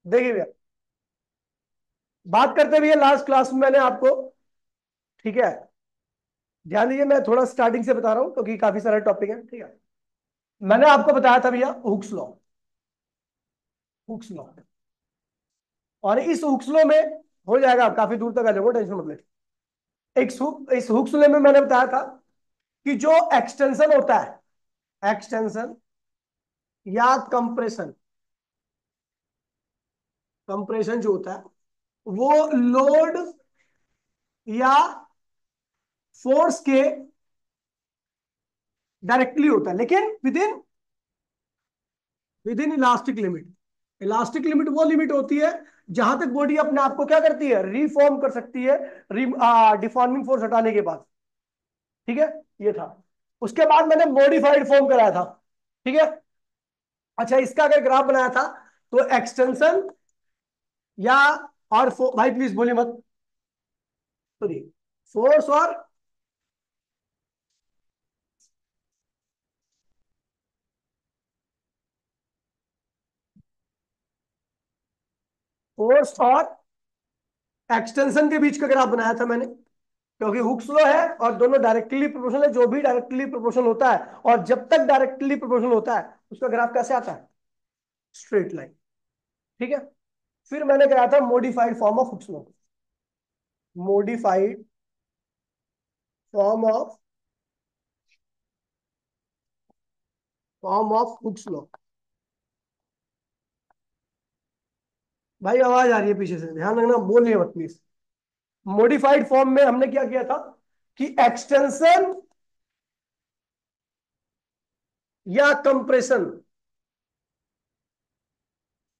देखिए भैया, बात करते भैया लास्ट क्लास में मैंने आपको, ठीक है, ध्यान दीजिए, मैं थोड़ा स्टार्टिंग से बता रहा हूं क्योंकि काफी सारे टॉपिक है, ठीक है। मैंने आपको बताया था भैया हुक्स लॉ। हुक्स लॉ, और इस हुक्स लॉ में हो जाएगा, आप काफी दूर तक आ जाओगे, टेंशन मत ले। इस हुक्स लॉ में मैंने बताया था कि जो एक्सटेंशन होता है, एक्सटेंशन या कंप्रेशन, कंप्रेशन जो होता है वो लोड या फोर्स के डायरेक्टली होता है, लेकिन with in elastic limit. Elastic limit वो लिमिट होती है जहां तक बॉडी अपने आप को क्या करती है, रिफॉर्म कर सकती है, डिफॉर्मिंग फोर्स हटाने के बाद। ठीक है, ये था। उसके बाद मैंने मॉडिफाइड फॉर्म कराया था, ठीक है। अच्छा, इसका अगर ग्राफ बनाया था तो एक्सटेंशन या, और भाई प्लीज बोलिए मत, सॉरी, फोर्स और, फोर्स और एक्सटेंशन के बीच का ग्राफ बनाया था मैंने, क्योंकि हुक्स लॉ है और दोनों डायरेक्टली प्रोपोर्शनल है। जो भी डायरेक्टली प्रोपोर्शनल होता है, और जब तक डायरेक्टली प्रोपोर्शनल होता है उसका ग्राफ कैसे आता है, स्ट्रेट लाइन। ठीक है। फिर मैंने कराया था modified form of Hooke's law, modified form of Hooke's law. भाई आवाज आ रही है पीछे से, ध्यान रखना, बोलिए मत प्लीज। मॉडिफाइड फॉर्म में हमने क्या किया था कि एक्सटेंशन या कंप्रेशन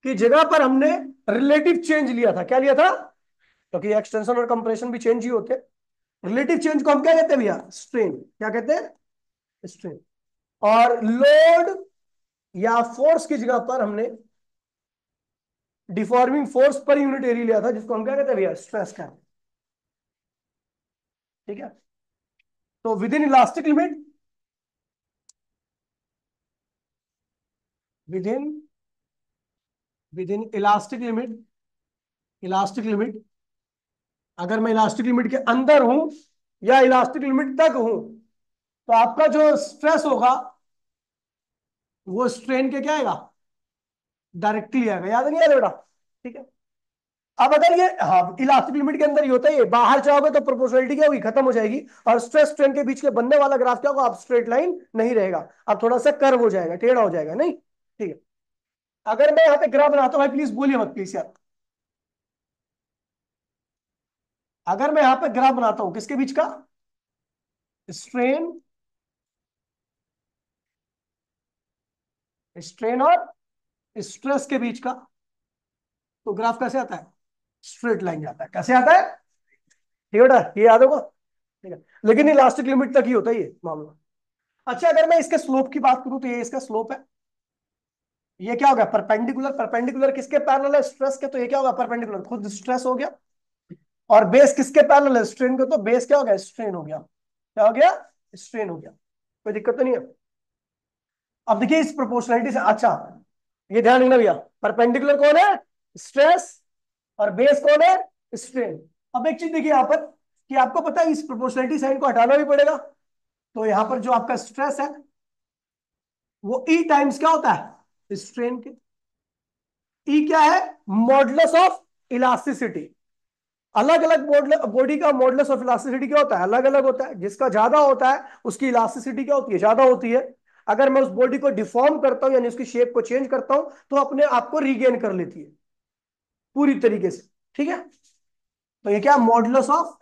की जगह पर हमने रिलेटिव चेंज लिया था। क्या लिया था, क्योंकि एक्सटेंशन और कंप्रेशन भी चेंज ही होते हैं। रिलेटिव चेंज को हम क्या कहते हैं भैया, स्ट्रेन। क्या कहते हैं, स्ट्रेन। और लोड या फोर्स की जगह पर हमने deforming force per unit area लिया था, जिसको हम क्या कहते हैं भैया, स्ट्रेस कहते हैं। ठीक है। तो with in elastic limit, with in with in elastic limit, elastic limit, अगर मैं इलास्टिक लिमिट के अंदर हूं या इलास्टिक लिमिट तक हूं, तो आपका जो स्ट्रेस होगा वो स्ट्रेन के क्या आएगा, डायरेक्टली आएगा। याद नहीं आया बेटा, ठीक है। अब अगर ये, हाँ, इलास्टिक लिमिट के अंदर ही होता है, ये बाहर जाओगे तो प्रोपोर्शनलिटी क्या होगी, खत्म हो जाएगी, और स्ट्रेस स्ट्रेन के बीच के बनने वाला ग्राफ क्या होगा, अब स्ट्रेट लाइन नहीं रहेगा, अब थोड़ा सा कर्व हो जाएगा, टेढ़ा हो जाएगा, नहीं, ठीक है। अगर मैं यहाँ पे ग्राफ बनाता हूँ भाई, प्लीज बोलिए मत प्लीज यार। अगर मैं यहाँ पे ग्राफ बनाता हूँ किसके बीच का, स्ट्रेन, स्ट्रेन और स्ट्रेस के बीच का, तो ग्राफ कैसे आता है, स्ट्रेट लाइन जाता है। कैसे आता है, ठीक है बेटा, ये याद होगा, ठीक है। लेकिन इलास्टिक लिमिट तक ही होता है ये मामला। अच्छा, अगर मैं इसके स्लोप की बात करूं तो ये इसका स्लोप है। ये क्या हो गया, परपेंडिकुलर। परपेंडिकुलर किसके पैरेलल है, स्ट्रेस के, तो ये क्या होगा, परपेंडिकुलर, खुद स्ट्रेस हो गया। और बेस किसके पैरेलल है, स्ट्रेन के, तो बेस क्या हो गया, स्ट्रेन हो गया। क्या हो गया, स्ट्रेन हो गया। कोई दिक्कत तो नहीं है। अब देखिए इस प्रोपोर्शनलिटी से, अच्छा, ये ध्यान रखना भैया, परपेंडिकुलर कौन है, स्ट्रेस, और बेस कौन है, स्ट्रेन। अब एक चीज देखिए यहां पर, कि आपको पता है इस प्रोपोर्शनलिटी साइन को हटाना भी पड़ेगा। तो यहां पर जो आपका स्ट्रेस है वो ई टाइम्स क्या होता है, स्ट्रेन के। ई क्या है, मॉडुलस ऑफ इलास्टिसिटी। अलग अलग बॉडी का मॉडुलस ऑफ इलास्टिसिटी क्या होता है, अलग अलग होता है। जिसका ज्यादा होता है उसकी इलास्टिसिटी क्या होती है, ज्यादा होती है। अगर मैं उस बॉडी को डिफॉर्म करता हूं, यानी उसकी शेप को चेंज करता हूं, तो अपने आप को रीगेन कर लेती है पूरी तरीके से। ठीक है। तो ये क्या, मॉडुलस ऑफ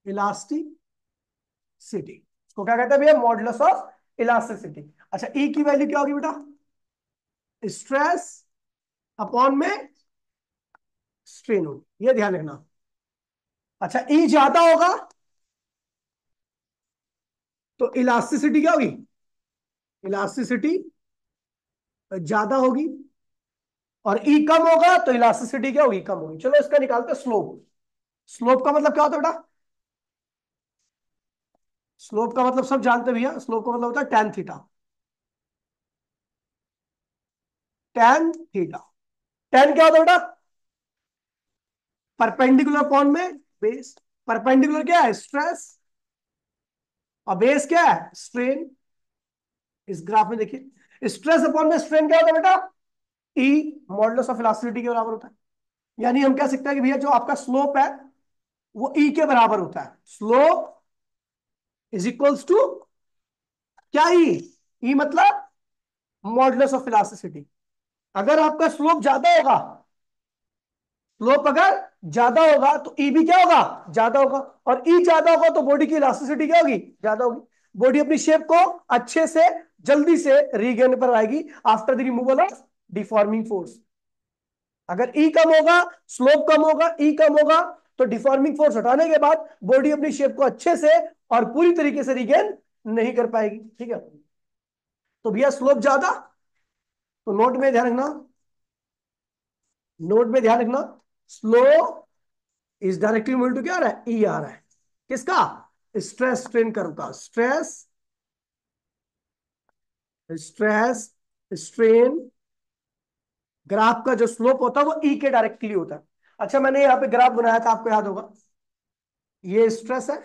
इलास्टिसिटी, इसको क्या कहते हैं भैया, मॉडुलस ऑफ इलास्टिसिटी। अच्छा, ई की वैल्यू क्या होगी बेटा, स्ट्रेस अपॉन में स्ट्रेन होगी, ये ध्यान रखना। अच्छा, ई ज्यादा होगा तो इलास्टिसिटी क्या होगी, इलास्टिसिटी ज्यादा होगी। और ई कम होगा तो इलास्टिसिटी क्या होगी, कम होगी। चलो इसका निकालते हैं स्लोप। स्लोप का मतलब क्या होता है बेटा, स्लोप का मतलब सब जानते हैं भैया, स्लोप का मतलब होता है tan theta. tan theta. tan क्या होता है बेटा? परपेंडिकुलर अपॉन में बेस। परपेंडिकुलर क्या है? स्ट्रेस। और बेस क्या है? स्ट्रेन। इस ग्राफ में देखिए, स्ट्रेस अपॉन में स्ट्रेन क्या होता है बेटा? ई मॉडुलस ऑफ इलास्टिसिटी के बराबर होता है। यानी हम कह सकते हैं कि भैया जो आपका स्लोप है वो ई के बराबर होता है। स्लोप इज इक्वल्स टू क्या? ई मतलब मॉडुलस ऑफ इलास्टिसिटी। अगर आपका स्लोप ज्यादा होगा, स्लोप अगर ज्यादा होगा तो ई भी क्या होगा? ज्यादा होगा। और ई ज्यादा होगा तो बॉडी की इलास्टिसिटी क्या होगी? ज्यादा होगी। बॉडी अपनी शेप को अच्छे से जल्दी से रीगेन पर आएगी after the removal of deforming force. अगर ई कम होगा, स्लोप कम होगा, ई कम होगा, तो डिफॉर्मिंग फोर्स हटाने के बाद बॉडी अपनी शेप को अच्छे से और पूरी तरीके से रीगेन नहीं कर पाएगी। ठीक है, तो भैया स्लोप ज्यादा, तो नोट में ध्यान रखना, नोट में ध्यान रखना, slope is directly equal to क्या आ रहा है? ई आ रहा है। किसका? स्ट्रेस स्ट्रेन कर्व का। स्ट्रेस स्ट्रेस स्ट्रेन ग्राफ का जो स्लोप होता है वो ई के डायरेक्टली होता है। अच्छा, मैंने यहाँ पे ग्राफ बनाया था, आपको याद होगा, ये स्ट्रेस है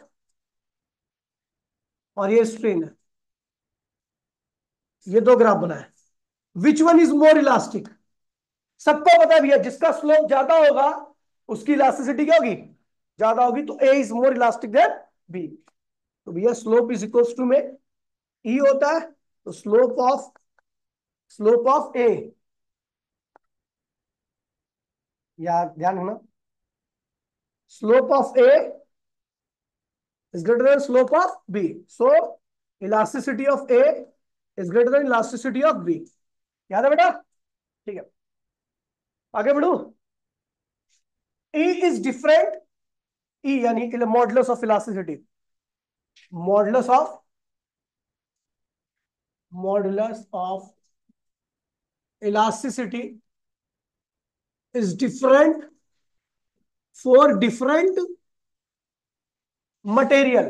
और ये स्ट्रेन है। ये दो ग्राफ बनाए, विच वन इज मोर इलास्टिक? सबको पता है भैया, जिसका स्लोप ज्यादा होगा उसकी इलास्टिसिटी क्या होगी? ज्यादा होगी। तो A is more elastic than B. तो भैया स्लोप इज इक्वल्स टू में ई होता है, तो स्लोप ऑफ ए, या ध्यान रखना, slope of A is greater than slope of B. So elasticity of A is greater than elasticity of B. याद है बेटा? ठीक है, आगे बढ़ू। E is different, E यानी modulus of elasticity, modulus of elasticity is different for different material.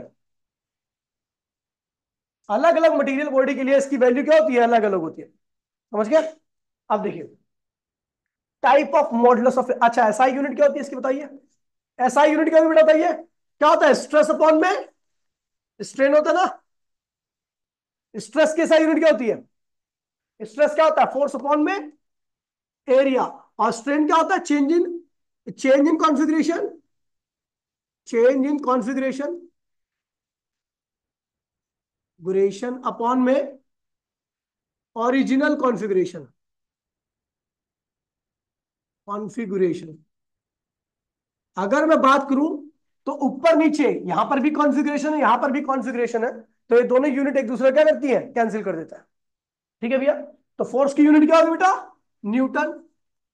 अलग अलग मटेरियल बॉडी के लिए इसकी वैल्यू क्या होती है? अलग अलग होती है। समझ गया? अब देखिए, टाइप ऑफ मॉडुलस ऑफ, अच्छा एसआई यूनिट क्या होती है इसकी बताइए? एसआई यूनिट क्या बेटा बताइए? क्या होता है? स्ट्रेस अपॉन में स्ट्रेन होता है ना। स्ट्रेस की एसआई यूनिट क्या होती है? स्ट्रेस क्या होता है? फोर्स अपॉन में एरिया। और स्ट्रेन क्या होता है? कॉन्फ़िगरेशन, चेंज इन कॉन्फ़िगरेशन, गुरेशन अपॉन में ओरिजिनल कॉन्फ़िगरेशन। अगर मैं बात करूं तो ऊपर नीचे यहां पर भी कॉन्फ़िगरेशन है, यहां पर भी कॉन्फ़िगरेशन है, तो ये दोनों यूनिट एक दूसरे क्या करती है? कैंसिल कर देता है। ठीक है भैया, तो फोर्स की यूनिट क्या होगी बेटा? न्यूटन।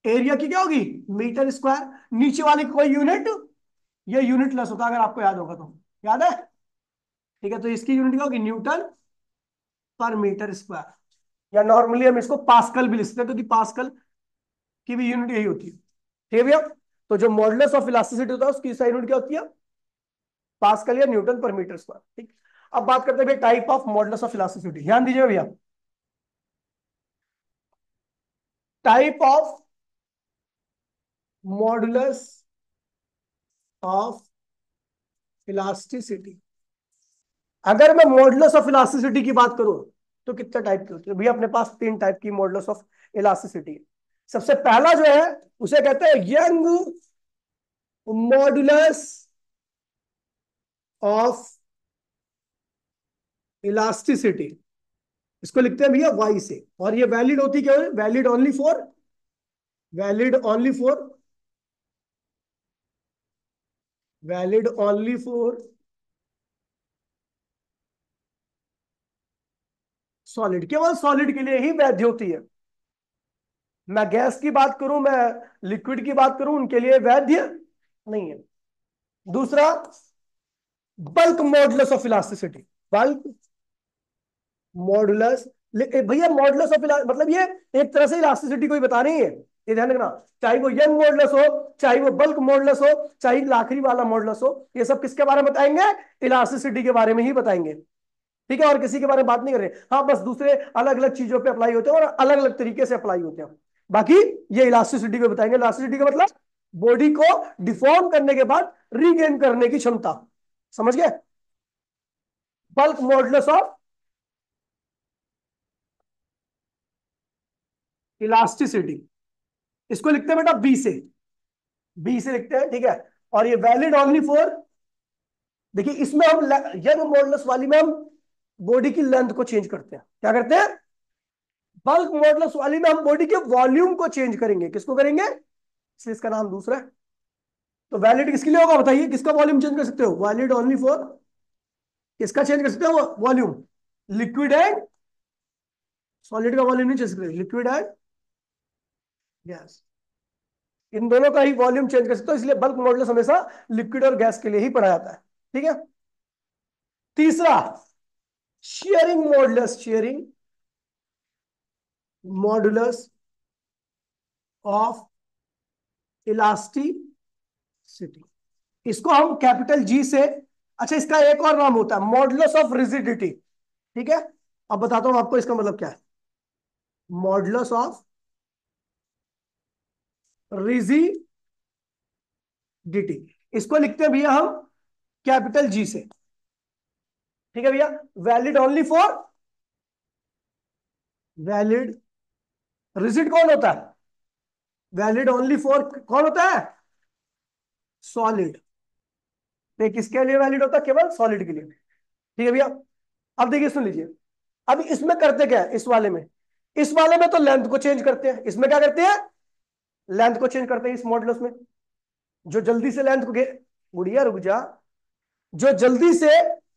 एरिया की क्या होगी? Meter square. नीचे वाली कोई यूनिट, ये यूनिट लेस होता है, अगर आपको याद होगा तो। याद है? ठीक है, तो इसकी यूनिट क्या होगी? न्यूटन पर मीटर स्क्वायर। या नॉर्मली हम इसको पास्कल भी लिखते हैं, क्योंकि पास्कल की भी यूनिट यही होती है। ठीक है भैया, तो जो मॉडुलस ऑफ इलास्टिसिटी होता है उसकी यूनिट क्या होती है? पास्कल या न्यूटन पर मीटर स्क्वायर। ठीक, अब बात करते हैं भैया type of modulus of elasticity. ध्यान दीजिए भैया, type of modulus of elasticity. अगर मैं मॉडुलस ऑफ इलास्टिसिटी की बात करूं तो कितने टाइप की होती है भैया? अपने पास तीन टाइप की मॉडुलस ऑफ इलास्टिसिटी है। सबसे पहला जो है उसे कहते हैं यंग मॉडुलस ऑफ इलास्टिसिटी। इसको लिखते हैं भैया वाई से, और ये वैलिड होती क्या है? Valid only for solid. केवल सॉलिड के लिए ही वैध होती है। मैं गैस की बात करूं, मैं लिक्विड की बात करूं, उनके लिए वैध नहीं है। दूसरा, bulk modulus of elasticity. Bulk modulus, भैया मॉडुलस ऑफ मतलब ये एक तरह से इलास्टिसिटी को ही बता रही है, ये ध्यान रखना। चाहे वो यंग मॉडुलस हो, चाहे वो बल्क मॉडुलस हो, चाहे आखिरी वाला मॉडुलस हो, ये सब किसके बारे में बताएंगे? इलास्टिसिटी के बारे में ही बताएंगे। ठीक है, और किसी के बारे में बात नहीं कर रहे। हाँ, बस दूसरे अलग अलग चीजों पे अप्लाई होते हैं और अलग अलग तरीके से अप्लाई होते हैं। बाकी ये इलास्टिसिटी को बताएंगे। इलास्टिसिटी का मतलब बॉडी को डिफॉर्म करने के बाद रीगेन करने की क्षमता। समझ गए? बल्क मॉडुलस ऑफ इलास्टिसिटी, इसको लिखते हैं बेटा बी से, बी से लिखते हैं, ठीक है। और ये वैलिड ओनली फॉर, देखिए इसमें हम यंग मॉडुलस वाली में हम बॉडी की लेंथ को चेंज करते हैं। क्या करते हैं? बल्क मॉडुलस वाली में हम बॉडी के वॉल्यूम को चेंज करेंगे। किसको करेंगे? इसलिए इसका नाम दूसरा है। तो वैलिड किसके लिए होगा बताइए? किसका वॉल्यूम चेंज कर सकते हो? वैलिड ओनली फॉर, किसका चेंज कर सकते हो वॉल्यूम? लिक्विड एंड सॉलिड का वॉल्यूम नहीं चेंज कर सकते, लिक्विड एंड गैस, इन दोनों का ही वॉल्यूम चेंज कर सकते हो। इसलिए बल्क मॉडुलस हमेशा लिक्विड और गैस के लिए ही पढ़ा जाता है, ठीक है। तीसरा, sharing modulus, sharing modulus of elasticity, इसको हम कैपिटल जी से, अच्छा इसका एक और नाम होता है मॉडुलस ऑफ रिजिडिटी, ठीक है। अब बताता हूं आपको इसका मतलब क्या है। मॉडुलस ऑफ रिजिडिटी, इसको लिखते हैं भैया हम कैपिटल जी से, ठीक है भैया। Valid only for, valid, rigid कौन होता है? वैलिड ओनली फॉर कौन होता है? सॉलिड। तो किसके लिए वैलिड होता है? केवल सॉलिड के लिए, ठीक है भैया। अब देखिए सुन लीजिए, अब इसमें करते क्या है? इस वाले में तो लेंथ को चेंज करते हैं। इसमें क्या करते हैं? लेंथ को चेंज करते हैं इस मॉडुलस में। जो जल्दी से लेंथ को गुड़िया रुक जा, जो जल्दी से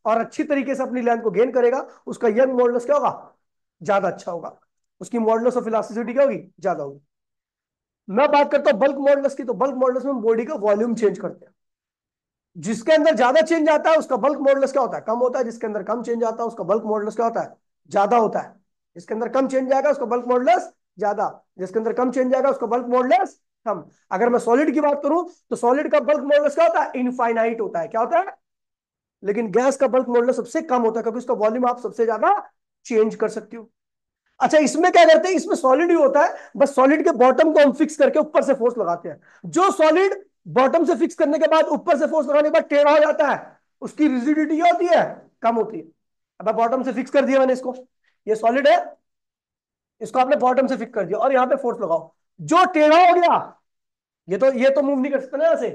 और अच्छी तरीके से अपनी लेंथ को गेन करेगा उसका यंग मॉडुलस क्या होगा? ज्यादा अच्छा होगा, उसकी मॉडुलस ऑफ इलास्टिसिटी क्या होगी? ज्यादा होगी। मैं बात करता हूं बल्क मॉडुलस की, तो बल्क मॉडुलस में बॉडी का वॉल्यूम चेंज करते हैं। जिसके अंदर ज्यादा चेंज आता है उसका बल्क मॉडुलस क्या होता है? कम होता है। जिसके अंदर कम चेंज आता है उसका बल्क मॉडुलस क्या होता है? ज्यादा होता है। जिसके अंदर कम चेंज आएगा उसका बल्क मॉडुलस ज्यादा, जिसके अंदर कम चेंज आएगा उसका बल्क मॉडुलस कम। अगर मैं सॉलिड की बात करूं तो सॉलिड का बल्क मॉडुलस क्या होता है? इनफाइनाइट होता है। क्या होता है? लेकिन गैस का बल्क मॉडुलस सबसे कम होता है क्योंकि उसका वॉल्यूम आप सबसे ज्यादा चेंज कर सकते हो। अच्छा इसमें क्या करते हैं? इसमें सॉलिड ही होता है, बस सॉलिड के बॉटम को हम फिक्स करके ऊपर से फोर्स लगाते हैं। जो सॉलिड बॉटम से फिक्स करने के बाद ऊपर से फोर्स लगाने के बाद टेढ़ा हो जाता है उसकी रिजिडिटी क्या होती है? कम होती है। अब बॉटम से फिक्स कर दिया मैंने इसको, ये सॉलिड है, इसको आपने बॉटम से फिक्स कर दिया और यहां पे फोर्स लगाओ, जो टेढ़ा हो गया ये तो मूव नहीं कर सकता ना यहाँ से।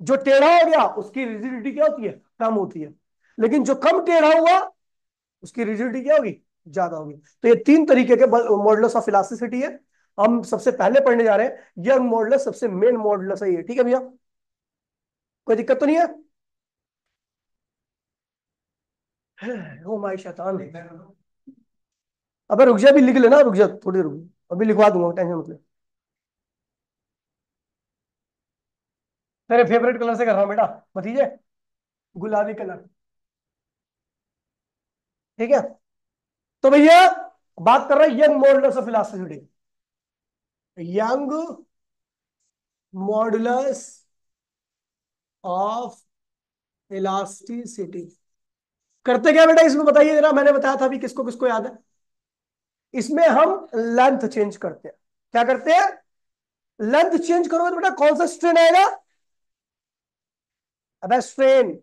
जो टेढ़ा हो गया उसकी रिजिडिटी क्या होती है? कम होती है। लेकिन जो कम टेढ़ा हुआ उसकी रिजिडिटी क्या होगी? ज्यादा होगी। तो ये तीन तरीके के मॉडुलस ऑफ इलास्टिसिटी है। हम सबसे पहले पढ़ने जा रहे हैं यंग मॉडुलस, सबसे मेन मॉडुलस है ये, ठीक है भैया। कोई दिक्कत तो नहीं है? ओ माय शैतान, अबे रुक जा, अभी लिख लेना, रुक जा थोड़ी, रुक, अभी लिखवा दूंगा, टेंशन मत ले। तेरे फेवरेट कलर से कर रहा हूँ बेटा, भतीजे, गुलाबी कलर, ठीक है। तो भैया बात कर रहे हैं young modulus of elasticity, young modulus of elasticity. करते क्या बेटा इसमें बताइए जरा, मैंने बताया था अभी, किसको किसको याद है? इसमें हम लेंथ चेंज करते हैं। क्या करते हैं? लेंथ चेंज करोगे तो बेटा कौन सा स्ट्रेन आएगा? अबे स्ट्रेन,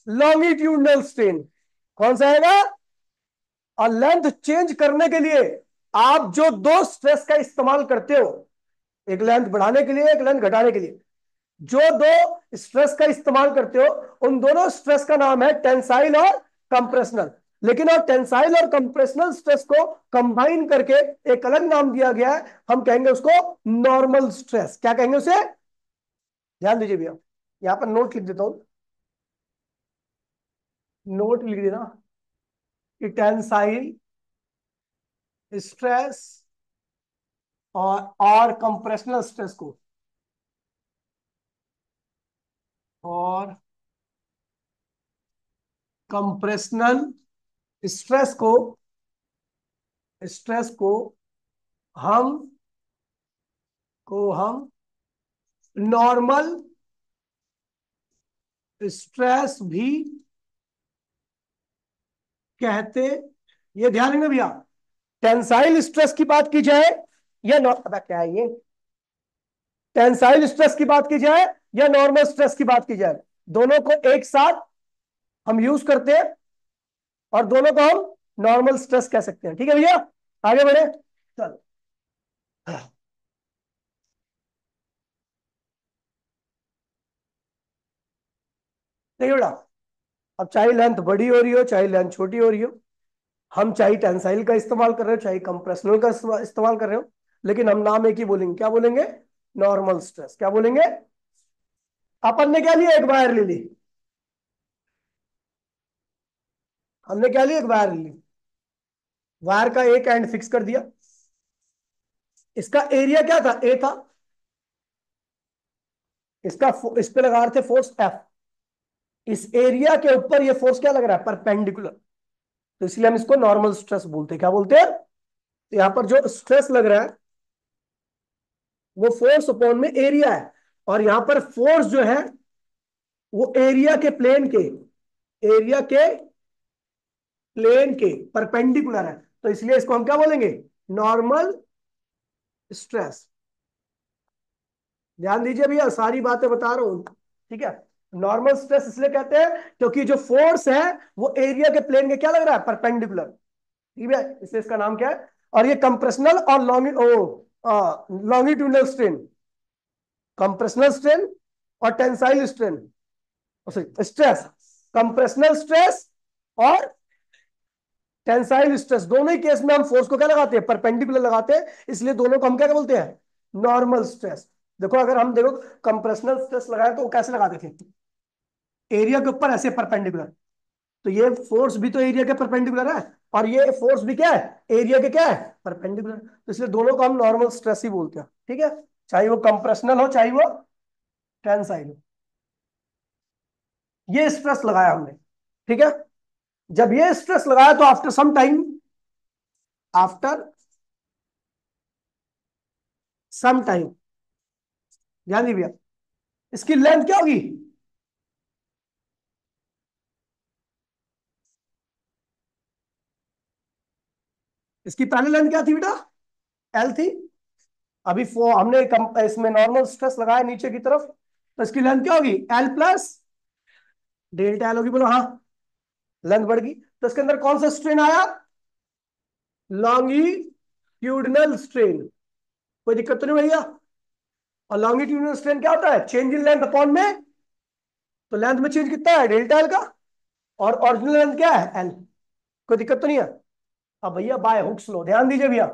लॉन्गिट्यूडनल स्ट्रेन, कौन सा आएगा? और लेंथ चेंज करने के लिए आप जो दो स्ट्रेस का इस्तेमाल करते हो, एक लेंथ बढ़ाने के लिए, एक लेंथ घटाने के लिए, जो दो स्ट्रेस का इस्तेमाल करते हो उन दोनों स्ट्रेस का नाम है टेंसाइल और कंप्रेशनल। लेकिन और टेंसाइल और कंप्रेशनल स्ट्रेस को कंबाइन करके एक अलग नाम दिया गया है, हम कहेंगे उसको नॉर्मल स्ट्रेस। क्या कहेंगे उसे? ध्यान दीजिए भैया, यहां पर नोट लिख देता हूं, नोट लिख देना कि टेंसाइल स्ट्रेस और कंप्रेशनल स्ट्रेस को, और कंप्रेशनल स्ट्रेस को, स्ट्रेस हम हम नॉर्मल स्ट्रेस भी कहते। ये ध्यान रखना भैया, टेंसाइल स्ट्रेस की बात की जाए या अब क्या है ये, टेंसाइल स्ट्रेस की बात की जाए या नॉर्मल स्ट्रेस की बात की जाए, दोनों को एक साथ हम यूज करते हैं और दोनों को हम नॉर्मल स्ट्रेस कह सकते हैं। ठीक है भैया, आगे बढ़े। चल, देखिए बेटा, अब चाहे लेंथ बड़ी हो रही हो चाहे लेंथ छोटी हो रही हो, हम चाहे टेंसाइल का इस्तेमाल कर रहे हो चाहे कंप्रेशनल का इस्तेमाल कर रहे हो, लेकिन हम नाम एक ही बोलेंगे, क्या बोलेंगे, नॉर्मल स्ट्रेस। क्या बोलेंगे, अपन ने क्या लिया, एक वायर ले ली, हमने क्या लिया, एक वायर ले ली, वायर का एक एंड फिक्स कर दिया, इसका एरिया क्या था, ए था, इसका इस पे लगा रहे थे फोर्स एफ, इस एरिया के ऊपर ये फोर्स क्या लग रहा है, परपेंडिकुलर, तो इसलिए हम इसको नॉर्मल स्ट्रेस बोलते हैं। क्या बोलते हैं, तो यहां पर जो स्ट्रेस लग रहा है वो फोर्स अपॉन में एरिया है, और यहां पर फोर्स जो है वो एरिया के परपेंडिकुलर है, तो इसलिए इसको हम क्या बोलेंगे, नॉर्मल स्ट्रेस। ध्यान दीजिए भैया, सारी बातें बता रहा हूं, ठीक है। नॉर्मल स्ट्रेस इसलिए कहते हैं क्योंकि जो फोर्स है वो एरिया के प्लेन के क्या लग रहा है, परपेंडिकुलर, ठीक है, इसलिए इसका नाम क्या है। और ये कंप्रेशनल और लॉन्गिट्यूडनल स्ट्रेन, कंप्रेशनल स्ट्रेन और tensile strain, stress, compressional stress और टेंसाइल स्ट्रेस, दोनों ही केस में हम फोर्स को क्या लगाते हैं, परपेंडिकुलर लगाते हैं, इसलिए दोनों को हम क्या बोलते हैं, नॉर्मल स्ट्रेस। देखो अगर हम देखो कंप्रेशनल स्ट्रेस लगाए तो वो कैसे लगाते थे, एरिया के ऊपर ऐसे परपेंडिकुलर, तो ये फोर्स भी तो एरिया के परपेंडिकुलर है, और ये फोर्स भी क्या है, एरिया के क्या है, परपेंडिकुलर, तो इसलिए दोनों को हम नॉर्मल स्ट्रेस ही बोलते हैं। ठीक है, चाहे वो कंप्रेशनल हो चाहे वो टेंसाइल हो, ये स्ट्रेस लगाया हमने, ठीक है। जब ये स्ट्रेस लगाया तो आफ्टर सम टाइम, ध्यान दीजिए भैया, इसकी लेंथ क्या होगी, इसकी पहले लेंथ क्या थी बेटा, एल थी, अभी हमने इसमें नॉर्मल स्ट्रेस लगाया नीचे की तरफ, तो इसकी लेंथ क्या होगी, एल प्लस डेल्टा एल होगी, बोलो हाँ, लेंथ बढ़ गई, तो इसके अंदर कौन सा स्ट्रेन आया, लॉन्गिट्यूडनल स्ट्रेन, कोई दिक्कत तो नहीं भैया। और लॉन्गिट्यूडनल स्ट्रेन क्या होता है, चेंज इन लेंथ अपॉन में, तो लेंथ में चेंज कितना है, डेल्टा एल का, और ओरिजिनल लेंथ क्या है, एल, कोई दिक्कत तो नहीं है। अब भैया बाय हुक्स लॉ, ध्यान दीजिए भैया,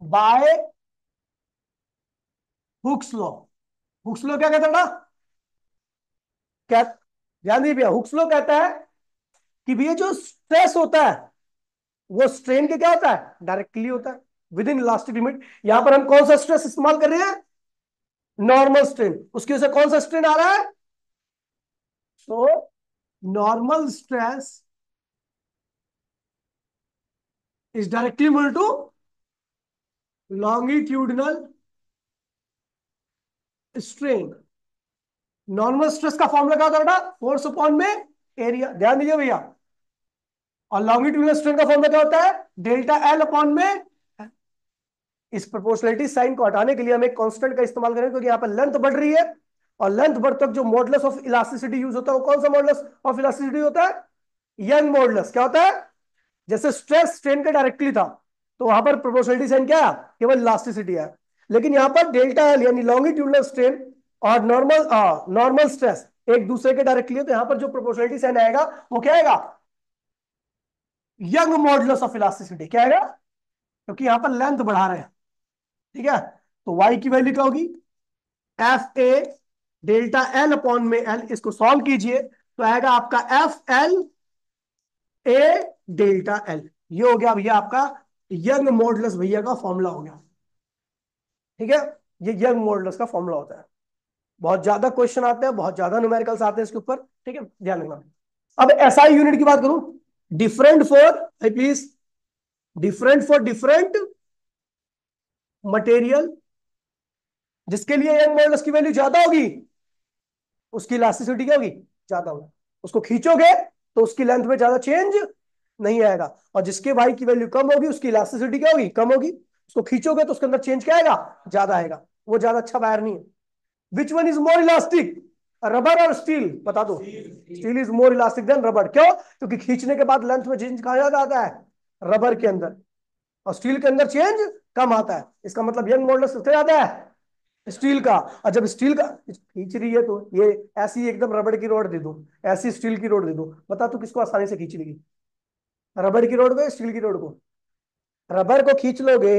by Hooke's law, Hooke's law क्या कहता है ना, क्या, ध्यान दीजिए भैया, हुक्स लॉ कहता है कि भैया जो स्ट्रेस होता है वो स्ट्रेन के क्या होता है, डायरेक्टली होता है, विद इन इलास्टिक लिमिट। यहां पर हम कौन सा स्ट्रेस इस्तेमाल कर रहे हैं, नॉर्मल स्ट्रेन, उसकी वजह से कौन सा स्ट्रेन आ रहा है, तो normal stress is directly equal to longitudinal strain. Normal stress का फॉर्मूला क्या होता है, फोर्स अपॉन में एरिया, ध्यान दीजिए भैया, और लॉन्गिट्यूडनल स्ट्रेन का फॉर्मूला क्या होता है, डेल्टा एल अपॉन में। इस प्रोपोर्शनलिटी साइन को हटाने के लिए हम एक कांस्टेंट का इस्तेमाल करें, क्योंकि यहाँ पर लेंथ बढ़ रही है, और लेंथ बढ़ तक जो मॉडुलस ऑफ इलास्टिसिटी यूज होता है वो कौन सा मॉडुलस ऑफ इलास्टिसिटी होता है, यंग मॉडुलस। क्या होता है, जैसे स्ट्रेस स्ट्रेन का डायरेक्टली था तो वहां पर प्रोपोर्शनलिटी साइन क्या है, केवल इलास्टिसिटी है, लेकिन यहां पर डेल्टा एल यानी लॉन्गिट्यूडनल स्ट्रेन और नॉर्मल स्ट्रेस एक दूसरे के डायरेक्टली है, तो यहां पर जो प्रोपोर्शनलिटी साइन आएगा वो क्या आएगा, यंग मॉडुलस ऑफ इलास्टिसिटी। क्या आएगा, क्योंकि यहां पर लेंथ बढ़ा रहे हैं, ठीक है। तो y की वैल्यू क्या होगी, F A delta L upon में एल, इसको सॉल्व कीजिए तो आएगा आपका F L A delta L, ये हो गया भैया आपका यंग मॉडुलस भैया का फॉर्मूला हो गया, ठीक है। ये यंग मॉडुलस का फॉर्मूला होता है, बहुत ज्यादा क्वेश्चन आते हैं, बहुत ज्यादा न्यूमेरिकल्स आते हैं इसके ऊपर, ठीक है, ध्यान रखना। अब एसआई यूनिट की बात करूं, different for, please, different for different material, जिसके लिए यंग मॉडुलस की वैल्यू ज्यादा होगी उसकी इलास्टिसिटी क्या होगी, ज्यादा होगी, उसको खींचोगे तो उसकी लेंथ में ज्यादा चेंज नहीं आएगा। और जिसके वाई की वैल्यू कम होगी उसकी इलास्टिसिटी क्या होगी, कम होगी। उसको खींचोगे तो उसके अंदर चेंज क्या आएगा, ज्यादा आएगा। वो ज्यादा अच्छा वायर नहीं है। Which one is more elastic, rubber और स्टील, बता दो। Steel is more elastic than rubber. क्यों? क्योंकि खींचने के बाद लेंथ में चेंज कहा जाता है, रबर के अंदर, और स्टील के अंदर चेंज कम आता है। इसका मतलब यंग मॉडुलस कितने आता है, स्टील का। और जब स्टील का खींच रही है तो ये ऐसी एकदम रबड़ की रोड दे दो, ऐसी स्टील की रोड दे दो, बता तू किसको आसानी से खींच लेगी, रबड़ की रोड को या स्टील की रोड को? रबर को खींच लोगे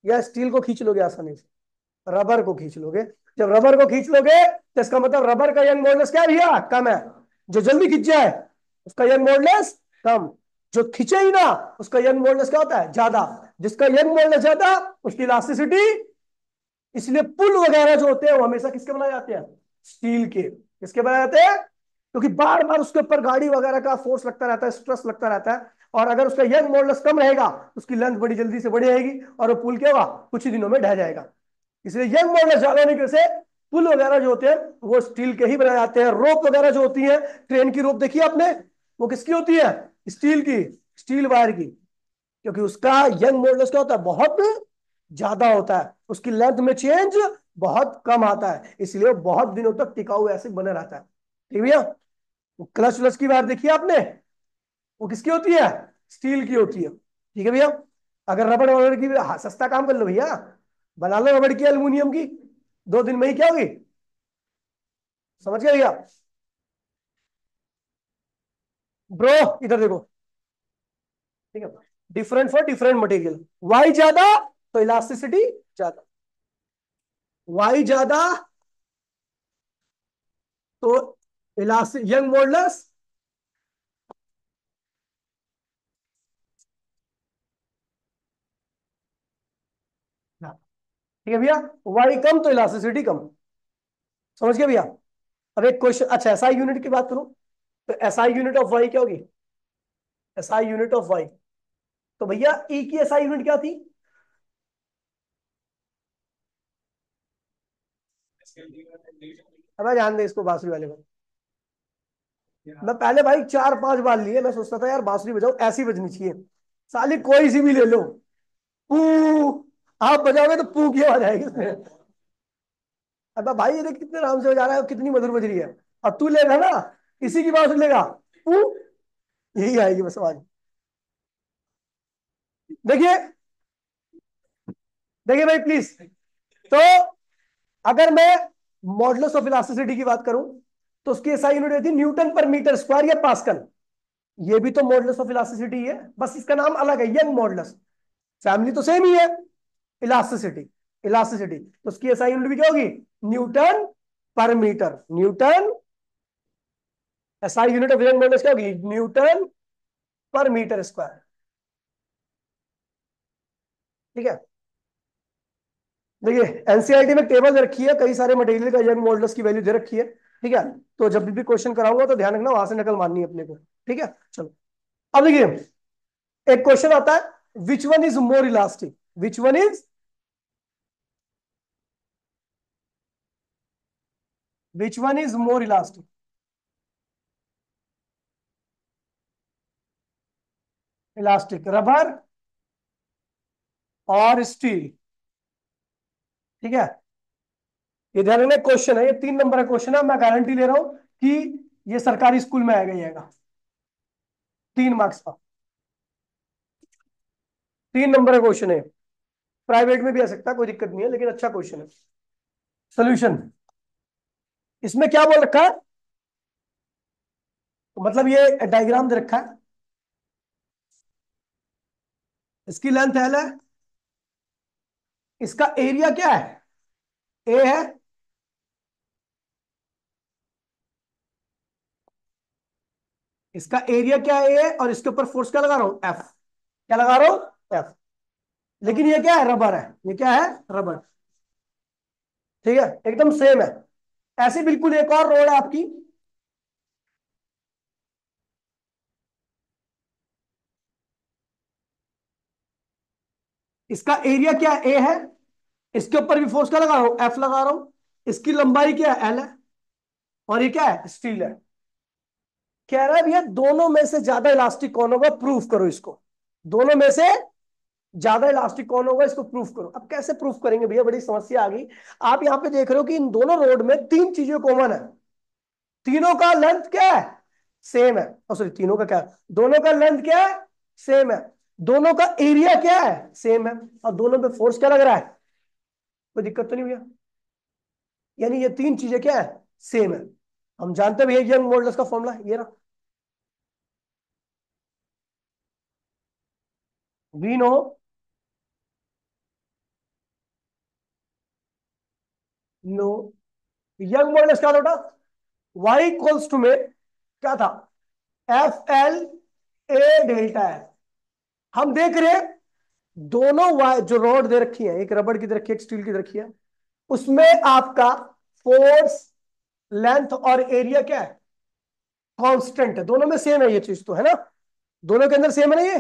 या स्टील को खींच लोगे आसानी से? रबर को खींच लोगे। जब रबर को खींच लोगे तो इसका मतलब रबर का यंग मॉडुलस क्या है भैया, कम है। जो जल्दी खींच जाए उसका यंग मॉडुलस कम, जो खींचे ही ना उसका यंग मॉडुलस क्या होता है, ज्यादा। जिसका यंग मॉडुलस ज्यादा उसकी इलास्टिसिटी। इसलिए पुल वगैरह जो होते हैं वो हमेशा किसके बनाए जाते हैं, स्टील के। किसके बनाए जाते हैं? क्योंकि बार बार उसके ऊपर गाड़ी वगैरह का फोर्स लगता रहता है, स्ट्रेस लगता रहता है। और अगर उसका यंग मॉडुलस कम रहेगा तो उसकी लेंथ बड़ी जल्दी से बढ़ जाएगी और वो पुल क्या होगा, कुछ ही दिनों में ढह जाएगा। इसलिए यंग मॉडुलस ज्यादा होने की वजह से पुल वगैरह जो होते हैं वो स्टील के ही बनाए जाते हैं। रोप वगैरह जो होती है, ट्रेन की रोप देखी आपने, वो किसकी होती है, स्टील की, स्टील वायर की। क्योंकि उसका यंग मॉडुलस क्या होता है, बहुत ज्यादा होता है, उसकी लेंथ में चेंज बहुत कम आता है, इसलिए वो बहुत दिनों तक टिकाऊ ऐसे बने रहता है। ठीक भैया? क्लच व्लच की वायर देखी आपने, वो किसकी होती है, स्टील की होती है। ठीक है भैया? अगर रबड़ वबड़ की, हाँ, सस्ता काम कर लो भैया, बना लो रबड़ की, एल्यूमिनियम की, 2 दिन में ही क्या होगी। समझ गए भैया? ब्रो इधर देखो, ठीक है, different for different material. Y ज्यादा तो इलास्टिसिटी ज्यादा, वाई ज्यादा तो इलास्टिक यंग मॉडुलस। ठीक है भैया? वाई कम तो इलास्टिसिटी कम। समझ गए भैया? अब एक क्वेश्चन, अच्छा एसआई यूनिट की बात करूं, तो एसआई यूनिट ऑफ वाई क्या होगी, एसआई यूनिट ऑफ वाई। तो भैया ई की एसआई यूनिट क्या थी? अब ध्यान दे इसको, बांसुरी वाले को। मैं पहले भाई 4-5 बार लिए, मैं सोचता था यार बांसुरी बजाओ ऐसी बजनी चाहिए, साली कोई सी भी ले लो, पू, आप बजाओगे तो पू की आवाज आएगी उसमें। अब भाई ये देख कितने आराम से बजा रहा है, कितनी मधुर बज रही है। और तू लेगा ना, इसी की बांसुरी लेगा, पू, यही आएगी बस आवाज। देखिए, देखिए भाई प्लीज। तो अगर मैं मॉडुलस ऑफ इलास्टिसिटी की बात करूं तो उसकी एसआई यूनिट होती है न्यूटन पर मीटर स्क्वायर या पास्कल। ये भी तो मॉडुलस ऑफ इलास्टिसिटी है, बस इसका नाम अलग है, यंग मॉडुलस। फैमिली तो सेम ही है, इलास्टिसिटी, इलास्टिसिटी। तो उसकी एसआई यूनिट भी क्या होगी, न्यूटन पर meter. Newton, SI unit of Young modulus क्या होगी, न्यूटन पर मीटर स्क्वायर। ठीक है? देखिए एनसीईआरटी में टेबल रखी है, कई सारे मटेरियल का यंग मॉडुलस की वैल्यू दे रखी है। ठीक है? तो जब भी क्वेश्चन कराऊंगा तो ध्यान रखना, वहां से नकल माननी है अपने को। ठीक है? चलो, अब देखिए एक क्वेश्चन आता है, which one is more elastic, which one is, which one is more elastic. Elastic, rubber और स्टील। ठीक है? ये ध्यान रखना, क्वेश्चन है, ये 3 नंबर का क्वेश्चन है, मैं गारंटी ले रहा हूं कि ये सरकारी स्कूल में आएगा ही आएगा, 3 मार्क्स का। 3 नंबर का क्वेश्चन है, प्राइवेट में भी आ सकता है, कोई दिक्कत नहीं है, लेकिन अच्छा क्वेश्चन है। सोल्यूशन, इसमें क्या बोल रखा है, तो मतलब ये डायग्राम दे रखा है, इसकी लेंथ एल है, इसका एरिया क्या है, ए है, इसका एरिया क्या है, ए, और इसके ऊपर फोर्स क्या लगा रहा हूं, एफ। क्या लगा रहा हूं, एफ। लेकिन ये क्या है, रबर है, ये क्या है, रबर। ठीक है? एकदम सेम है। ऐसे बिल्कुल एक और रोड है आपकी, इसका एरिया क्या है, ए है, इसके ऊपर भी फोर्स क्या लगा रहा हूं, एफ लगा रहा हूं, इसकी लंबाई क्या है, एल है, और ये क्या है, स्टील है। कह रहा है भैया दोनों में से ज्यादा इलास्टिक कौन होगा, प्रूफ करो इसको। दोनों में से ज्यादा इलास्टिक कौन होगा, इसको प्रूफ करो। अब कैसे प्रूफ करेंगे भैया, बड़ी समस्या आ गई। आप यहां पे देख रहे हो कि इन दोनों रोड में तीन चीजें कॉमन है। तीनों का लेंथ क्या है, सेम है। सॉरी, तीनों का क्या है? दोनों का लेंथ क्या है, सेम है। दोनों का एरिया क्या है, सेम है। और दोनों पे फोर्स क्या लग रहा है, कोई दिक्कत तो नहीं भैया? यानी ये तीन चीजें क्या है, सेम है। हम जानते हैं भैया यंग मॉडल्स का फॉर्मूला ये ना, we know no Young modulus क्या था, वाई इक्वल्स टू में क्या था, एफ एल ए डेल्टा है। हम देख रहे हैं दोनों जो रॉड दे रखी है, एक रबड़ की दे रखी है, एक स्टील की दे रखी है, उसमें आपका फोर्स, लेंथ और एरिया क्या है, कांस्टेंट है। दोनों में सेम है, ये चीज तो है ना, दोनों के अंदर सेम है ना ये,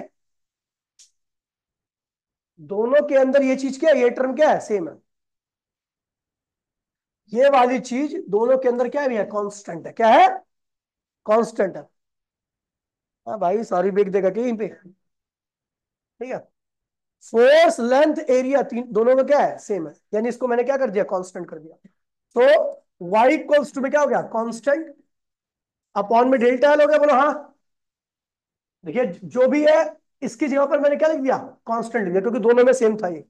दोनों के अंदर ये चीज क्या है, ये टर्म क्या है, सेम है। ये वाली चीज दोनों के अंदर क्या है भैया, कांस्टेंट है। क्या है, कांस्टेंट है। हाँ भाई, सॉरी बेक देगा कहीं पे, ठीक है। फोर्स, लेंथ, एरिया, तीन दोनों में क्या है, सेम है। यानी इसको मैंने क्या कर दिया, कांस्टेंट कर दिया। तो वाई इक्वल्स टू में क्या हो गया, कांस्टेंट अपॉन में डेल्टा एल हो गया। बोलो हाँ। देखिए जो भी है, इसकी जगह पर मैंने क्या लिख दिया, कांस्टेंट लिख दिया, क्योंकि दोनों में सेम था ये।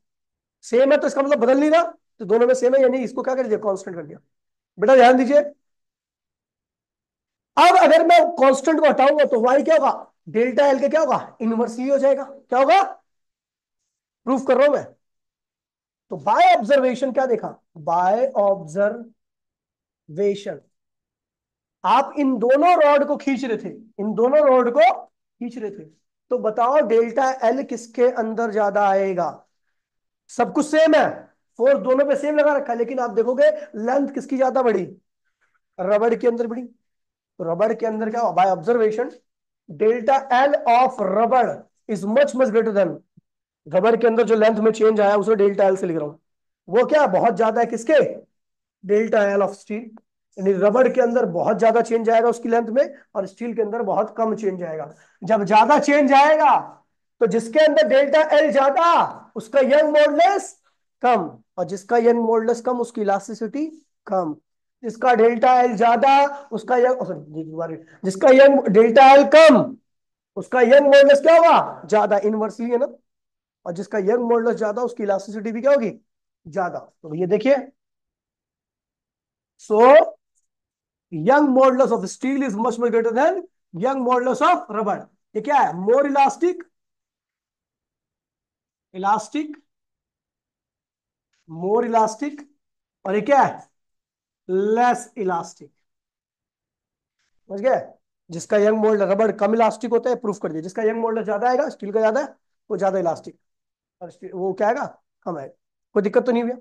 सेम है तो इसका मतलब बदल नहीं रहा, तो दोनों में सेम है, यानी इसको क्या कर दिया, कांस्टेंट कर दिया। बेटा ध्यान दीजिए, अब अगर मैं कांस्टेंट को हटाऊंगा तो वाई क्या होगा, डेल्टा एल का क्या होगा, इनवर्स ही हो जाएगा। क्या होगा, प्रूफ कर रहा हूं मैं। तो बाय ऑब्जर्वेशन क्या देखा, बाय ऑब्जर्वेशन आप इन दोनों रॉड को खींच रहे थे, इन दोनों रॉड को खींच रहे थे, तो बताओ डेल्टा एल किसके अंदर ज्यादा आएगा। सब कुछ सेम है, फोर्स दोनों पे सेम लगा रखा है, लेकिन आप देखोगे लेंथ किसकी ज्यादा बड़ी, रबड़ के अंदर बड़ी। तो रबड़ के अंदर क्या हुआ, by observation delta L of रबड़ is much much greater than, रबड़ के अंदर जो लेंथ में चेंज आया उसे डेल्टा एल से लिख रहा हूं, वो क्या बहुत ज्यादा है किसके, डेल्टा एल ऑफ स्टील। यानी रबड़ के अंदर बहुत ज्यादा चेंज आएगा उसकी लेंथ में, और स्टील के अंदर बहुत कम चेंज आएगा। जब ज्यादा चेंज आएगा तो जिसके अंदर डेल्टा एल ज्यादा, उसका यंग मॉडुलस कम, और जिसका यंग मॉडुलस कम उसकी इलास्टिसिटी कम। जिसका डेल्टा एल ज्यादा, उसका यंग, सॉरी, जिसका यंग डेल्टा एल कम, उसका यंग मॉडुलस क्या होगा, ज्यादा, इनवर्सली है ना। और जिसका यंग मॉडुलस ज्यादा उसकी इलास्टिसिटी भी क्या होगी, ज्यादा। तो ये देखिए, सो young modulus of steel is much greater than young modulus of rubber। ये क्या है, मोर इलास्टिक, इलास्टिक, मोर इलास्टिक, और ये क्या है, लेस इलास्टिक। समझ गए? जिसका यंग मोल्ड रबड़ कम इलास्टिक होता है, प्रूफ कर दिया। जिसका यंग मोल्ड ज्यादा आएगा, स्टील का ज्यादा है, वो ज्यादा इलास्टिक, और वो क्या आएगा, कम आएगा। कोई दिक्कत तो नहीं हुआ?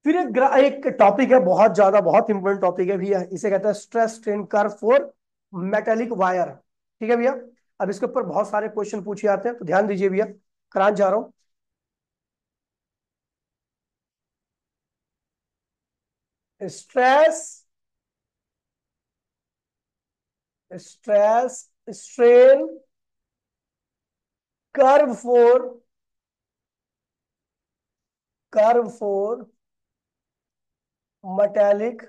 फिर एक टॉपिक है बहुत ज्यादा, बहुत इंपॉर्टेंट टॉपिक है भैया, इसे कहते हैं stress strain curve for metallic wire. ठीक है भैया, अब इसके ऊपर बहुत सारे क्वेश्चन पूछे जाते हैं, तो ध्यान दीजिए भैया, करान जा रहा हूं। Stress, stress strain curve for, curve for metallic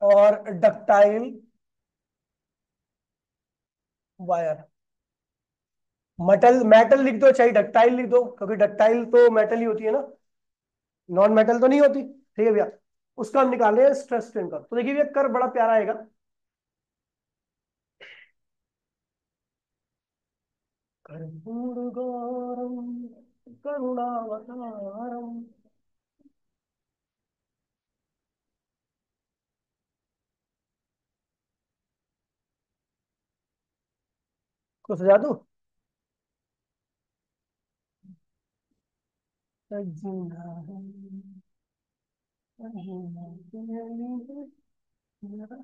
और डक्टाइल वायर। मेटल, मेटल लिख दो चाहे डक्टाइल लिख दो, क्योंकि डक्टाइल तो मेटल ही होती है ना, नॉन मेटल तो नहीं होती। ठीक है भैया, उसका हम निकाल रहे हैं स्ट्रेस स्ट्रेन कर्व। तो देखिए भैया, कर्व बड़ा प्यारा आएगा। कर्पूर गौरम करुणावतारम। को सजा दूं, सजना है, सजना तेरे लिए, मेरा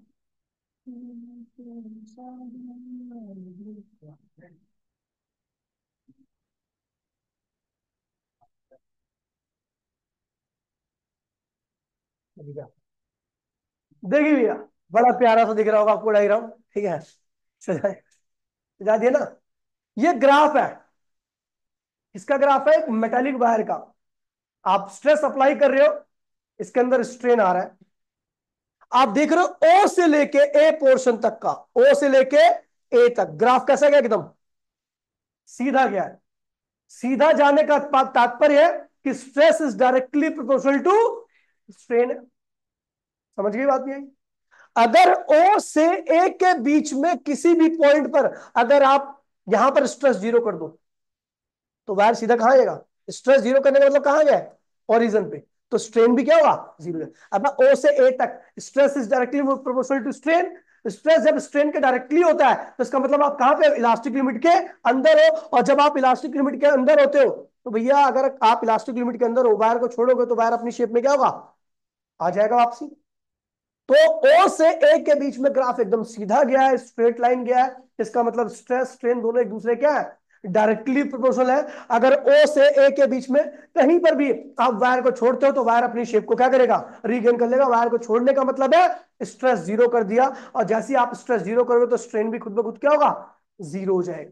देखिए भैया, बड़ा प्यारा सा दिख रहा होगा आपको डायग्राम, ठीक है, सजा सजा दिया ना। ये ग्राफ है, इसका ग्राफ है एक मेटालिक वायर का। आप स्ट्रेस अप्लाई कर रहे हो, इसके अंदर स्ट्रेन आ रहा है। आप देख रहे हो ओ से लेके ए पोर्शन तक का, ओ से लेके ए तक ग्राफ कैसा गया, एकदम सीधा गया है। सीधा जाने का तात्पर्य है कि stress is directly proportional to strain. समझ गई बात नहीं? अगर ओ से ए के बीच में किसी भी पॉइंट पर अगर आप यहां पर स्ट्रेस जीरो कर दो, तो वायर सीधा कहां जाएगा? स्ट्रेस जीरो करने का मतलब कहां गया? ओरिजिन पे। तो स्ट्रेन भी क्या होगा? जीरो। अब ओ से ए तक stress is directly proportional to strain. Stress जब स्ट्रेन के डायरेक्टली होता है तो इसका मतलब आप कहां पे? इलास्टिक लिमिट के अंदर हो। और जब आप इलास्टिक लिमिट के अंदर होते हो तो भैया अगर आप इलास्टिक लिमिट के अंदर हो, वायर को छोड़ोगे तो वायर अपनी शेप में क्या होगा? आ जाएगा वापसी। तो ओ से ए के बीच में ग्राफ एकदम सीधा गया है, स्ट्रेट लाइन गया है। इसका मतलब स्ट्रेस स्ट्रेन दोनों एक दूसरे क्या है? डायरेक्टली प्रोपोर्शनल है। अगर ओ से ए के बीच में कहीं पर भी आप वायर को छोड़ते हो तो वायर अपनी शेप को क्या करेगा? रीगेन कर लेगा। वायर को छोड़ने का मतलब है स्ट्रेस जीरो कर दिया, और जैसे ही आप स्ट्रेस जीरो करोगे तो स्ट्रेन भी खुद ब खुद क्या होगा? जीरो हो जाएगा।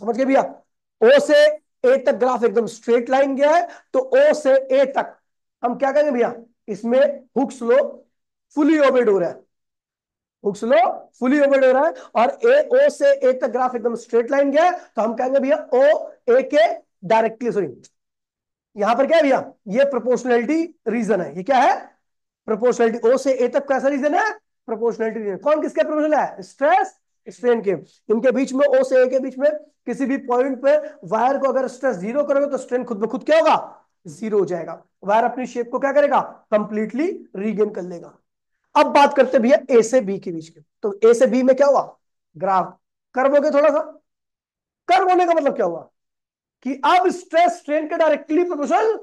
समझ गए भैया? ओ से ए तक ग्राफ एकदम स्ट्रेट लाइन गया है, तो ओ से ए तक हम क्या करेंगे भैया? इसमें हुक्स लो फुली ओबेड हो रहा है। हुक्स लो फुली ओबेड हो रहा है, और ए ओ से ए तक ग्राफ एकदम स्ट्रेट लाइन गया है, तो हम कहेंगे भैया ओ ए के डायरेक्टली, सॉरी यहां पर क्या है भैया? ये प्रोपोर्शनैलिटी रीजन है। ये क्या है? प्रोपोर्शनैलिटी। ओ से ए तक कैसा रीजन है? Proportionality region. कौन किसके प्रोपोर्शनल है? स्ट्रेस स्ट्रेन के। इनके बीच में, ओ से ए के बीच में किसी भी पॉइंट पे वायर को अगर स्ट्रेस जीरो करोगे तो स्ट्रेन खुद ब खुद क्या होगा? जीरो हो जाएगा। वायर अपनी शेप को क्या करेगा? कंप्लीटली रीगेन कर लेगा। अब बात करते भैया ए से बी के बीच के। तो ए से बी में क्या हुआ? ग्राफ कर्व हो गया थोड़ा सा। कर्व होने का मतलब क्या हुआ? कि अब स्ट्रेस स्ट्रेन के डायरेक्टली प्रोपोर्शनल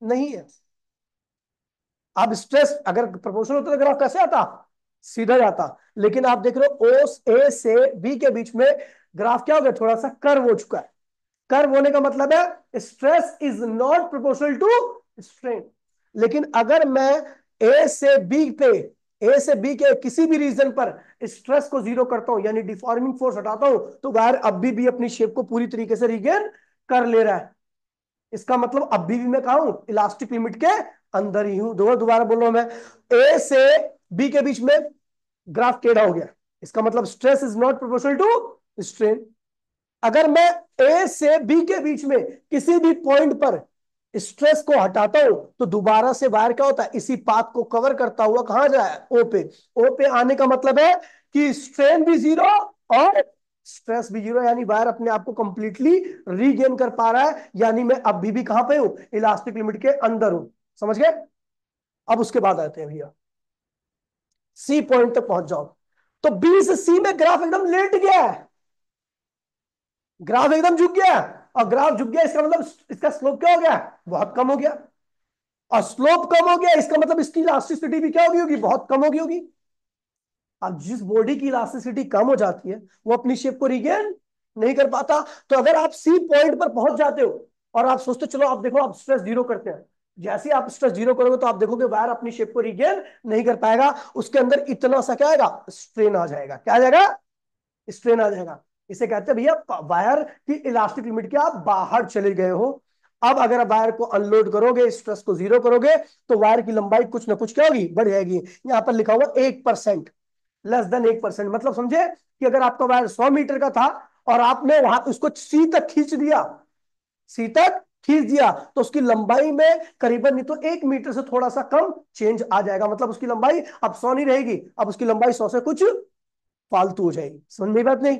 नहीं है। अब स्ट्रेस अगर प्रोपोर्शनल होता तो ग्राफ कैसे आता? सीधा जाता। लेकिन आप देख रहे हो ओ ए से बी के बीच में ग्राफ क्या हो गया? थोड़ा सा कर्व हो चुका है। कर्व होने का मतलब है stress is not proportional to strain. लेकिन अगर मैं ए से बी पे, ए से बी के किसी भी रीजन पर स्ट्रेस को जीरो करता हूं, यानी डिफॉर्मिंग फोर्स हटाता हूं, तो वायर अभी भी अपनी शेप को पूरी तरीके से रिगेन कर ले रहा है। इसका मतलब अभी भी मैं कहा हूं? इलास्टिक लिमिट के अंदर ही हूं। दोबारा बोल रहा हूं मैं, ए से बी के बीच में ग्राफ टेढ़ा हो गया, इसका मतलब stress is not proportional to strain. अगर मैं ए से बी के बीच में किसी भी पॉइंट पर स्ट्रेस को हटाता हूं तो दोबारा से वायर क्या होता है? इसी पाथ को कवर करता हुआ कहां जाए? ओ पे। ओ पे आने का मतलब है कि स्ट्रेन भी जीरो और स्ट्रेस भी जीरो, यानी वायर अपने आप को कंप्लीटली रीगेन कर पा रहा है। यानी मैं अभी भी कहां पे हूं? इलास्टिक लिमिट के अंदर हूं। समझ गए? अब उसके बाद आते हैं भैया सी पॉइंट तक पहुंच जाओ। तो बी से सी में ग्राफ एकदम लेट गया है, ग्राफ एकदम झुक गया। और ग्राफ झुक गया इसका मतलब इसका स्लोप क्या हो गया? बहुत कम हो गया। और स्लोप कम हो गया इसका मतलब इसकी इलास्टिसिटी भी क्या होगी? होगी बहुत कम होगी होगी। अब जिस बॉडी की इलास्टिसिटी कम हो जाती है वो अपनी शेप को रिगेन नहीं कर पाता। तो अगर आप सी पॉइंट पर पहुंच जाते हो और आप सोचते चलो आप देखो आप स्ट्रेस जीरो करते हैं, जैसे ही आप स्ट्रेस जीरो करोगे तो आप देखोगे वायर अपनी शेप को रिगेन नहीं कर पाएगा। उसके अंदर इतना सा क्या आएगा? स्ट्रेन आ जाएगा। क्या आ जाएगा? स्ट्रेन आ जाएगा। इसे कहते हैं भैया वायर की इलास्टिक लिमिट के आप बाहर चले गए हो। अब अगर आप वायर को अनलोड करोगे, स्ट्रेस को जीरो करोगे, तो वायर की लंबाई कुछ ना कुछ क्या होगी? बढ़ जाएगी। यहां पर लिखा हुआ 1%, लेस देन 1%। मतलब समझे कि अगर आपका वायर 100 मीटर का था और आपने वहां उसको सी तक खींच दिया, सी तक खींच दिया, तो उसकी लंबाई में करीबन नहीं तो 1 मीटर से थोड़ा सा कम चेंज आ जाएगा। मतलब उसकी लंबाई अब 100 नहीं रहेगी, अब उसकी लंबाई 100 से कुछ फालतू हो जाएगी। समझ में बात नहीं?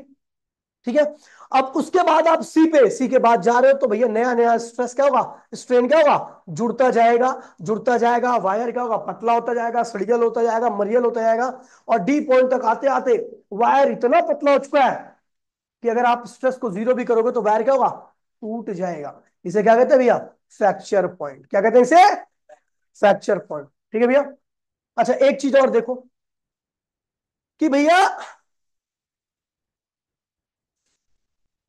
ठीक है। अब उसके बाद आप सी पे, सी के बाद जा रहे हो तो भैया नया नया स्ट्रेस क्या होगा? स्ट्रेन क्या होगा? जुड़ता जाएगा, जुड़ता जाएगा। वायर क्या होगा? पतला होता जाएगा, सड़ियल होता जाएगा, मरियल होता जाएगा। और डी पॉइंट तक आते आते वायर इतना पतला हो चुका है कि अगर आप स्ट्रेस को जीरो भी करोगे तो वायर क्या होगा? टूट जाएगा। इसे क्या कहते हैं भैया? Fracture point. क्या कहते हैं इसे? Fracture point. ठीक है भैया। अच्छा एक चीज और देखो कि भैया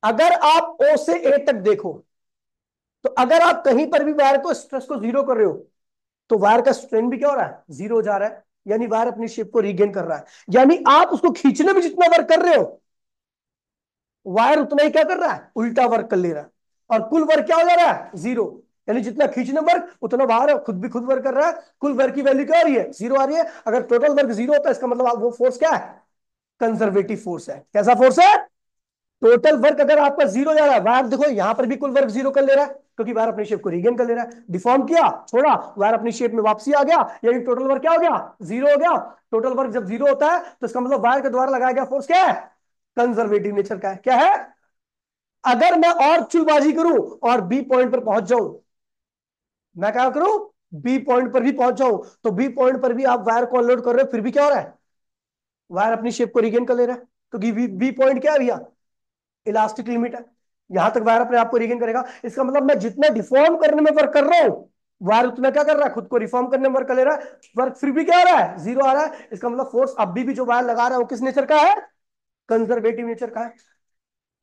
अगर आप ओ से ए तक देखो, तो अगर आप कहीं पर भी वायर को स्ट्रेस को जीरो कर रहे हो तो वायर का स्ट्रेन भी क्या हो रहा है? जीरो जा रहा है। यानी वायर अपनी शेप को रीगेन कर रहा है। यानी आप उसको खींचने में जितना वर्क कर रहे हो, वायर उतना ही क्या कर रहा है, उल्टा वर्क कर ले रहा है। और कुल वर्क क्या हो जा रहा है, जीरो। यानी जितना खींचने वर्क उतना वायर खुद भी खुद वर्क कर रहा है। कुल वर्क की वैल्यू क्या आ रही है, जीरो आ रही है। अगर टोटल वर्क जीरो होता है इसका मतलब वो फोर्स क्या है, कंजर्वेटिव फोर्स है। कैसा फोर्स है, टोटल वर्क अगर आपका जीरो जा रहा है, वायर देखो यहां पर भी कुल वर्क जीरो कर ले रहा है, क्योंकि वायर अपनी शेप को रीगेन कर ले रहा है। डिफॉर्म किया, छोड़ा, वायर अपनी शेप में वापसी आ गया, यानी टोटल वर्क क्या हो गया, जीरो हो गया। टोटल वर्क जब जीरो होता है तो इसका मतलब वायर के द्वारा लगाया गया फोर्स क्या है, कंजर्वेटिव नेचर का है। क्या है, अगर मैं और चुलबाजी करूं और बी पॉइंट पर पहुंच जाऊं, मैं क्या करूं, बी पॉइंट पर भी पहुंच जाऊं, तो बी पॉइंट पर भी आप वायर को अनलोड कर रहे हो, फिर भी क्या हो रहा है, वायर अपनी शेप को रिगेन कर ले रहा है। क्योंकि बी पॉइंट क्या है भैया, इलास्टिक लिमिट है, यहां तक वायर अपने आप को रिगेन करेगा। इसका मतलब मैं जितना डिफॉर्म करने में वर्क कर रहा हूं, वायर उतना क्या कर रहा है, खुद को रिफॉर्म करने में वर्क कर ले रहा है। वर्क फिर भी क्या आ रहा है, जीरो आ रहा है। इसका मतलब फोर्स अभी भी जो वायर लगा रहा है वो किस नेचर का है, कंजर्वेटिव नेचर का है।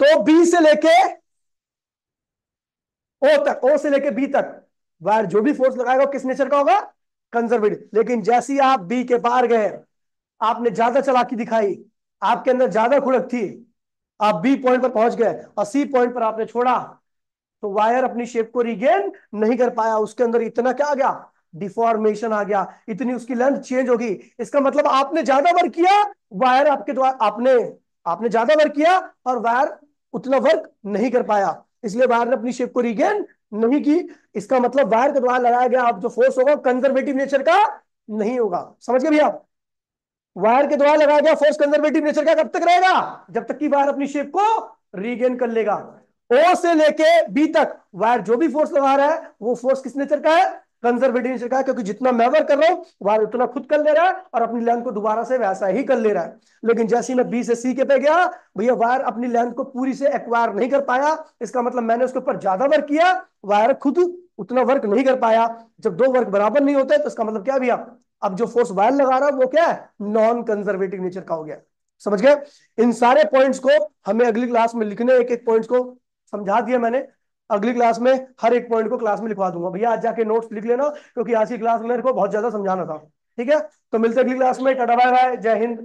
तो बी से लेके ओ तक, ओ से लेके बी तक वायर जो भी फोर्स लगाएगा वो किस नेचर का होगा, कंजर्वेटिव। लेकिन जैसे ही आप बी के पार गए, आपने ज्यादा चालाकी दिखाई, आपके अंदर ज्यादा खुड़क थी, आप बी पॉइंट पर पहुंच गए और सी पॉइंट पर आपने छोड़ा, तो वायर अपनी शेप को रिगेन नहीं कर पाया। उसके अंदर इतना क्या आ गया, डिफॉर्मेशन आ गया, इतनी उसकी लेंथ चेंज होगी। इसका मतलब आपने ज्यादा वर्क किया, वायर आपके द्वारा आपने आपने ज्यादा वर्क किया और वायर उतना वर्क नहीं कर पाया, इसलिए वायर ने अपनी शेप को रिगेन नहीं की। इसका मतलब वायर के द्वारा लगाया गया आप जो फोर्स होगा कंजर्वेटिव नेचर का नहीं होगा। समझ गए भैया, वायर के द्वारा लगाया गया फोर्स कंजर्वेटिव नेचर का कब तक रहेगा, जब तक कि वायर अपनी शेप को रीगेन कर लेगा। ओ से लेके बी तक वायर जो भी फोर्स लगा रहा है वो फोर्स किस नेचर का है, कंजर्वेटिव नेचर का है। क्योंकि जितना मैं वर्क कर रहा हूं वायर उतना खुद कर ले रहा है और अपनी लेंथ को दोबारा से वैसा ही कर ले रहा है। लेकिन जैसे ही मैं बी से सी के पे गया, भैया वायर अपनी लेंथ को पूरी से एक्वायर नहीं कर पाया। इसका मतलब मैंने उसके ऊपर ज्यादा वर्क किया, वायर खुद उतना वर्क नहीं कर पाया। जब दो वर्क बराबर नहीं होते तो इसका मतलब क्या भैया, अब जो फोर्स वायर लगा रहा है वो क्या है, नॉन कंजर्वेटिव नेचर का हो गया। समझ गए, इन सारे पॉइंट्स को हमें अगली क्लास में लिखने, एक एक पॉइंट्स को समझा दिया मैंने। अगली क्लास में हर एक पॉइंट को क्लास में लिखवा दूंगा। भैया आज जाके नोट्स लिख लेना, क्योंकि आज की क्लास में मेरे को बहुत ज्यादा समझाना था। ठीक है, तो मिलते हैं अगली क्लास में। टाटा बाय बाय, जय हिंद।